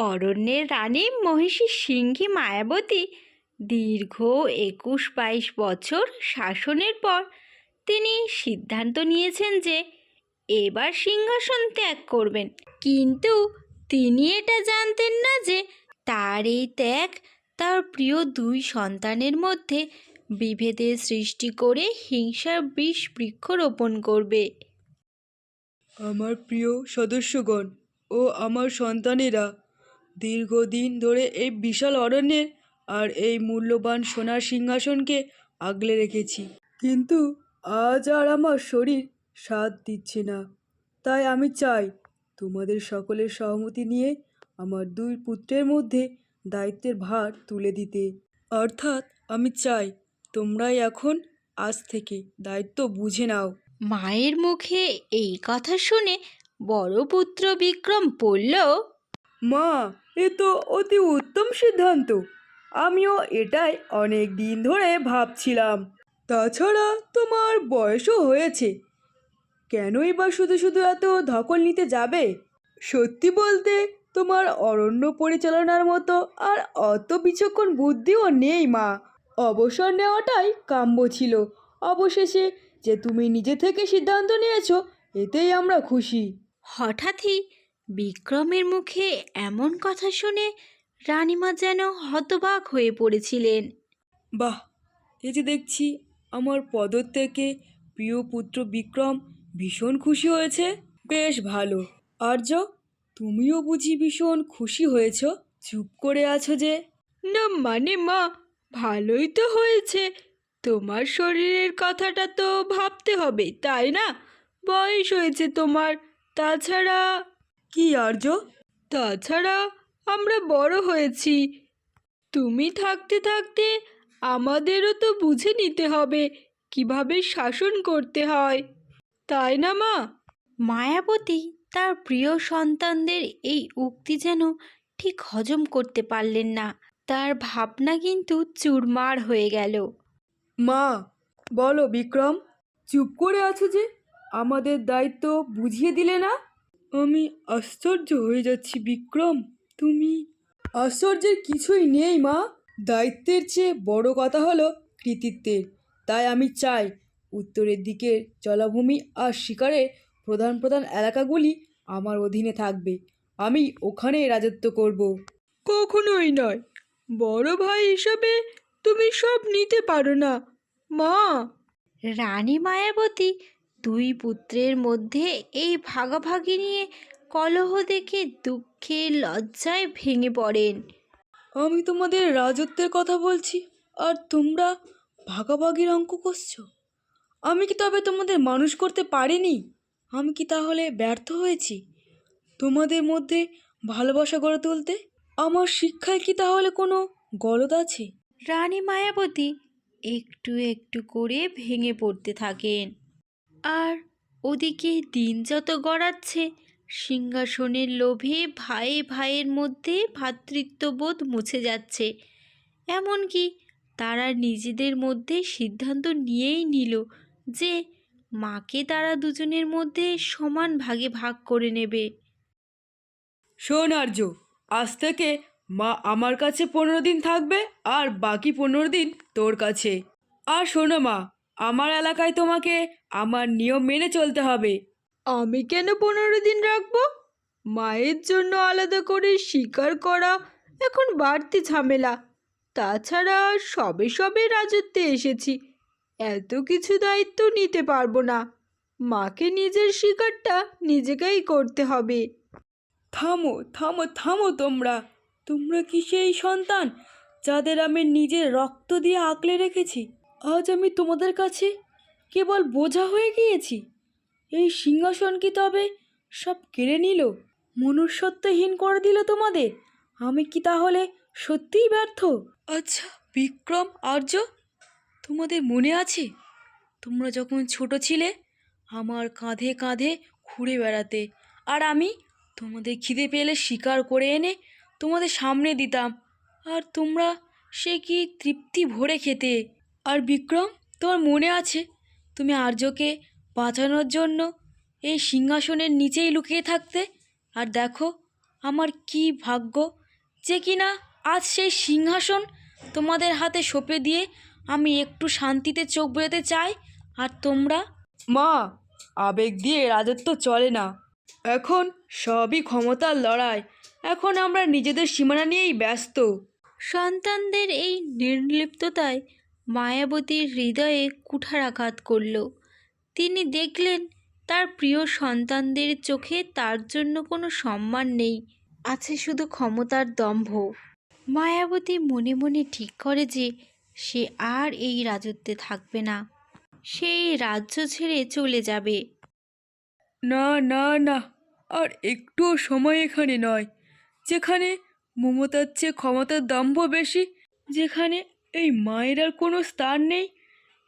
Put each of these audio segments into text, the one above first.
অরণ্যের রানী মহিষী সিংহী মায়াবতী দীর্ঘ 21-22 বছর শাসনের পর তিনি সিদ্ধান্ত নিয়েছেন যে এবার সিংহাসন ত্যাগ করবেন। কিন্তু তিনি এটা জানতেন না যে তার এই ত্যাগ তার প্রিয় দুই সন্তানের মধ্যে বিভেদের সৃষ্টি করে হিংসার বিষ বৃক্ষ রোপণ করবে। আমার প্রিয় সদস্যগণ ও আমার সন্তানেরা, দীর্ঘদিন ধরে এই বিশাল অরণ্যের আর এই মূল্যবান সোনার সিংহাসনকে আগলে রেখেছি, কিন্তু আজ আর আমার শরীর সাথ দিচ্ছে না। তাই আমি চাই তোমাদের সকলের সহমতি নিয়ে আমার দুই পুত্রের মধ্যে দায়িত্বের ভার তুলে দিতে। অর্থাৎ আমি চাই তোমরাই এখন আজ থেকে দায়িত্ব বুঝে নাও। মায়ের মুখে এই কথা শুনে বড় পুত্র বিক্রম বলল, মা, এ তো অতি উত্তম সিদ্ধান্ত। আমিও এটাই অনেক দিন ধরে ভাবছিলাম। তাছাড়া তোমার বয়সও হয়েছে, কেনই বা শুধু শুধু এত ধকল নিতে যাবে? সত্যি বলতে তোমার অরণ্য পরিচালনার মতো আর অত বিচক্ষণ বুদ্ধিও নেই মা। অবসর নেওয়াটাই কাম্য ছিল। অবশেষে যে তুমি নিজে থেকে সিদ্ধান্ত নিয়েছো, এতেই আমরা খুশি। হঠাৎই বিক্রমের মুখে এমন কথা শুনে রানীমা যেন হতবাক হয়ে পড়েছিলেন। বাহ, এই যে দেখছি আমার পদত্যাগে প্রিয় পুত্র বিক্রম ভীষণ খুশি হয়েছে। বেশ ভালো। আর্য, তুমিও বুঝি ভীষণ খুশি হয়েছ? চুপ করে আছো যে? না মানে মা, ভালোই তো হয়েছে। তোমার শরীরের কথাটা তো ভাবতে হবে, তাই না? বয়স হয়েছে তোমার। তাছাড়া কি আর্য? তাছাড়া আমরা বড় হয়েছি। তুমি থাকতে থাকতে আমাদেরও তো বুঝে নিতে হবে কিভাবে শাসন করতে হয়, তাই না মা? মায়াবতী তার প্রিয় সন্তানদের এই উক্তি যেন ঠিক হজম করতে পারলেন না। তার ভাবনা কিন্তু চুরমার হয়ে গেল। মা, বলো বিক্রম, চুপ করে আছো যে? আমাদের দায়িত্ব বুঝিয়ে দিলে না? আমি আশ্চর্য হয়ে যাচ্ছি বিক্রম। তুমি আশ্চর্যের কিছুই নেই মা। দায়িত্বের চেয়ে বড় কথা হলো কৃতিত্বের। তাই আমি চাই উত্তরের দিকের জলাভূমি আর শিকারের প্রধান প্রধান এলাকাগুলি আমার অধীনে থাকবে। আমি ওখানেই রাজত্ব করব। কখনোই নয়, বড় ভাই হিসাবে তুমি সব নিতে পারো না মা। রানী মায়াবতী দুই পুত্রের মধ্যে এই ভাগাভাগি নিয়ে কলহ দেখে দুঃখে লজ্জায় ভেঙে পড়েন। আমি তোমাদের রাজত্বের কথা বলছি আর তোমরা ভাগাভাগির অঙ্ক কষছো। আমি কি তবে তোমাদের মানুষ করতে পারিনি? আমি কি তাহলে ব্যর্থ হয়েছি তোমাদের মধ্যে ভালোবাসা গড়ে তুলতে? আমার শিক্ষায় কি তাহলে কোনো গলদ আছে? রানী মায়াবতী একটু একটু করে ভেঙে পড়তে থাকেন। আর ওদিকে দিন যত গড়াচ্ছে, সিংহাসনের লোভে ভাই ভাইয়ের মধ্যে ভ্রাতৃত্ববোধ মুছে যাচ্ছে। এমনকি তারা নিজেদের মধ্যে সিদ্ধান্ত নিয়েই নিল যে মাকে তারা দুজনের মধ্যে সমান ভাগে ভাগ করে নেবে। শোন আর্য, আজ থেকে মা আমার কাছে 15 দিন থাকবে আর বাকি 15 দিন তোর কাছে। আর শোনো মা, আমার এলাকায় তোমাকে আমার নিয়ম মেনে চলতে হবে। আমি কেন 15 দিন রাখবো? মায়ের জন্য আলাদা করে শিকার করা এখন বাড়তি ঝামেলা। তাছাড়া সবে সবে রাজত্বে এসেছি, এত কিছু দায়িত্ব নিতে পারবো না। মাকে নিজের শিকারটা নিজেকেই করতে হবে। থামো থামো থামো, তোমরা তোমরা কি সেই সন্তান যাদের আমি নিজের রক্ত দিয়ে আঁকলে রেখেছি? আজ আমি তোমাদের কাছে কেবল বোঝা হয়ে গিয়েছি। এই সিংহাসন কি তবে সব কেড়ে নিল, মনুষ্যত্বহীন করে দিল তোমাদের? আমি কি তাহলে সত্যিই ব্যর্থ? আচ্ছা বিক্রম, আর্য, তোমাদের মনে আছে তোমরা যখন ছোট ছিলে আমার কাঁধে কাঁধে ঘুরে বেড়াতে, আর আমি তোমাদের খিদে পেলে শিকার করে এনে তোমাদের সামনে দিতাম, আর তোমরা সে কি তৃপ্তি ভরে খেতে? আর বিক্রম, তোমার মনে আছে তুমি আর্যকে বাঁচানোর জন্য এই সিংহাসনের নিচেই লুকিয়ে থাকতে? আর দেখো, আমার কি ভাগ্য যে কিনা আজ সেই সিংহাসন তোমাদের হাতে সঁপে দিয়ে আমি একটু শান্তিতে চোখ বোঝাতে চাই। আর তোমরা? মা, আবেগ দিয়ে রাজত্ব চলে না। এখন সবই ক্ষমতার লড়াই। এখন আমরা নিজেদের সীমানা নিয়েই ব্যস্ত। সন্তানদের এই নির্লিপ্ততায় মায়াবতীর হৃদয়ে কুঠারাঘাত করল। তিনি দেখলেন তার প্রিয় সন্তানদের চোখে তার জন্য কোনো সম্মান নেই, আছে শুধু ক্ষমতার দম্ভ। মায়াবতী মনে মনে ঠিক করে যে সে আর এই রাজত্বে থাকবে না, সেই রাজ্য ছেড়ে চলে যাবে। না না না, আর একটুও সময় এখানে নয়, যেখানে মমতার চেয়ে ক্ষমতার দম্ভ বেশি, যেখানে এই মায়ের আর কোনো স্থান নেই,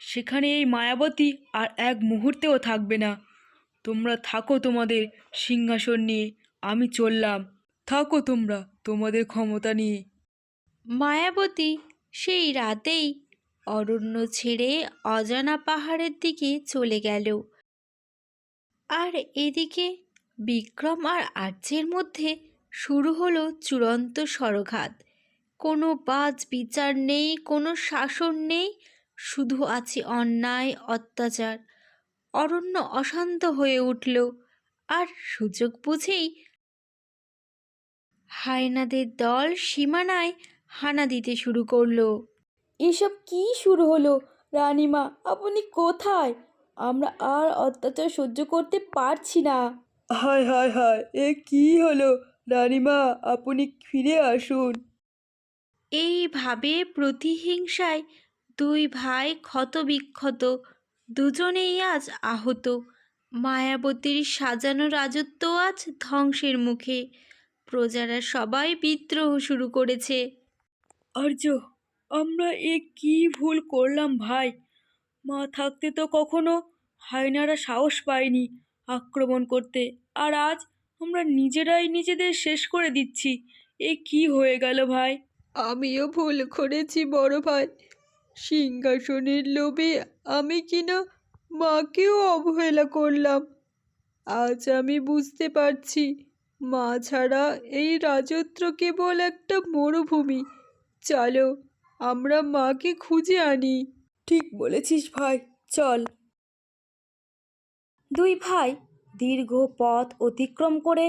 সেখানে এই মায়াবতী আর এক মুহূর্তেও থাকবে না। তোমরা থাকো তোমাদের সিংহাসন নিয়ে, আমি চললাম। থাকো তোমরা তোমাদের ক্ষমতা নিয়ে। মায়াবতী সেই রাতেই অরণ্য ছেড়ে অজানা পাহাড়ের দিকে চলে গেল। আর এদিকে বিক্রম আর আর্যের মধ্যে শুরু হলো চূড়ান্ত ষড়ঘাত। কোনো বাজ বিচার নেই, কোনো শাসন নেই, শুধু আছে অন্যায় অত্যাচার। অরণ্য অশান্ত হয়ে উঠল, আর সুযোগ বুঝেই হায়নাদের দল সীমানায় হানা দিতে শুরু করলো। এসব কি শুরু হলো? রানীমা, আপনি কোথায়? আমরা আর অত্যাচার সহ্য করতে পারছি না। হায় হায় হায়, এ কি হলো? রানীমা, আপনি ফিরে আসুন। এইভাবে প্রতিহিংসায় দুই ভাই ক্ষতবিক্ষত, দুজনেই আজ আহত। মায়াবতীর সাজানো রাজত্ব আজ ধ্বংসের মুখে। প্রজারা সবাই বিদ্রোহ শুরু করেছে। আর্য, আমরা এ কি ভুল করলাম ভাই? মা থাকতে তো কখনো হায়নারা সাহস পায়নি আক্রমণ করতে, আর আজ আমরা নিজেরাই নিজেদের শেষ করে দিচ্ছি। এ কি হয়ে গেল ভাই? আমিও ভুল করেছি বড় ভাই। সিংহাসনের লোভে আমি কিনা মাকেও অবহেলা করলাম। আজ আমি বুঝতে পারছি মা ছাড়া এই রাজত্ব কেবল একটা মরুভূমি। চলো আমরা মাকে খুঁজে আনি। ঠিক বলেছিস ভাই, চল। দুই ভাই দীর্ঘ পথ অতিক্রম করে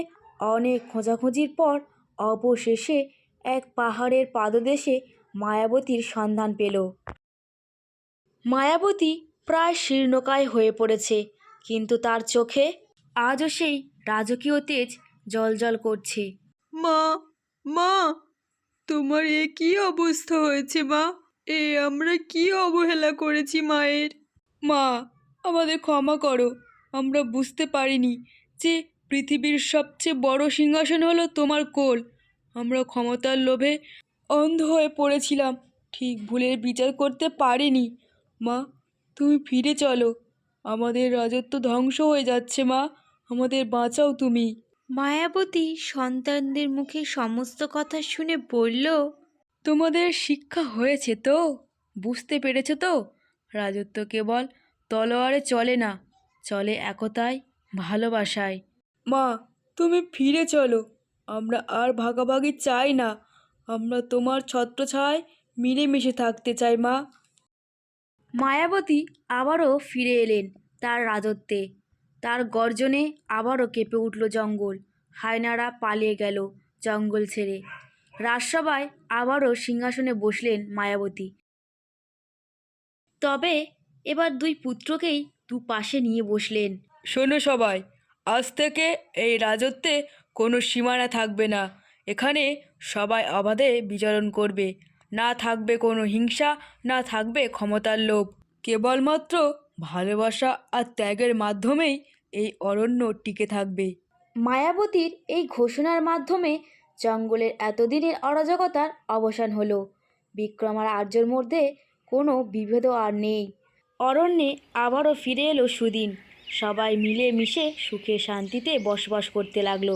অনেক খোঁজাখুঁজির পর অবশেষে এক পাহাড়ের পাদদেশে মায়াবতীর সন্ধান পেল। মায়াবতী প্রায় শীর্ণকায় হয়ে পড়েছে, কিন্তু তার চোখে আজও সেই রাজকীয় তেজ জ্বলজ্বল করছে। মা, মা, তোমার এ কি অবস্থা হয়েছে মা? আমরা কি অবহেলা করেছি মায়ের? মা, আমাদের ক্ষমা করো। আমরা বুঝতে পারিনি যে পৃথিবীর সবচেয়ে বড় সিংহাসন হলো তোমার কোল। আমরা ক্ষমতার লোভে অন্ধ হয়ে পড়েছিলাম, ঠিক ভুলের বিচার করতে পারিনি। মা, তুমি ফিরে চলো। আমাদের রাজত্ব ধ্বংস হয়ে যাচ্ছে মা, আমাদের বাঁচাও তুমি। মায়াবতী সন্তানদের মুখে সমস্ত কথা শুনে বলল, তোমাদের শিক্ষা হয়েছে তো? বুঝতে পেরেছো তো? রাজত্ব কেবল তলোয়ারে চলে না, চলে একতায়, ভালোবাসায়। মা, তুমি ফিরে চলো। আমরা আর ভাগাভাগি চাই না। আমরা তোমার ছত্রছায়ায় মিলেমিশে থাকতে চাই মা। মায়াবতী আবারও ফিরে এলেন তার রাজত্বে। তার গর্জনে আবারও কেঁপে উঠল জঙ্গল। হায়নারা পালিয়ে গেল জঙ্গল ছেড়ে। রাজসভায় আবারও সিংহাসনে বসলেন মায়াবতী। তবে এবার দুই পুত্রকেই দুপাশে নিয়ে বসলেন। শোনো সবাই, আজ থেকে এই রাজত্বে কোনো সীমানা থাকবে না। এখানে সবাই অবাধে বিচরণ করবে। না থাকবে কোনো হিংসা, না থাকবে ক্ষমতার লোভ। কেবলমাত্র ভালোবাসা আর ত্যাগের মাধ্যমেই এই অরণ্য টিকে থাকবে। মায়াবতীর এই ঘোষণার মাধ্যমে জঙ্গলের এতদিনের অরাজকতার অবসান হলো। বিক্রম আর আর্যর মধ্যে কোনো বিভেদও আর নেই। অরণ্যে আবারও ফিরে এলো সুদিন। সবাই মিলে মিশে সুখে শান্তিতে বসবাস করতে লাগলো।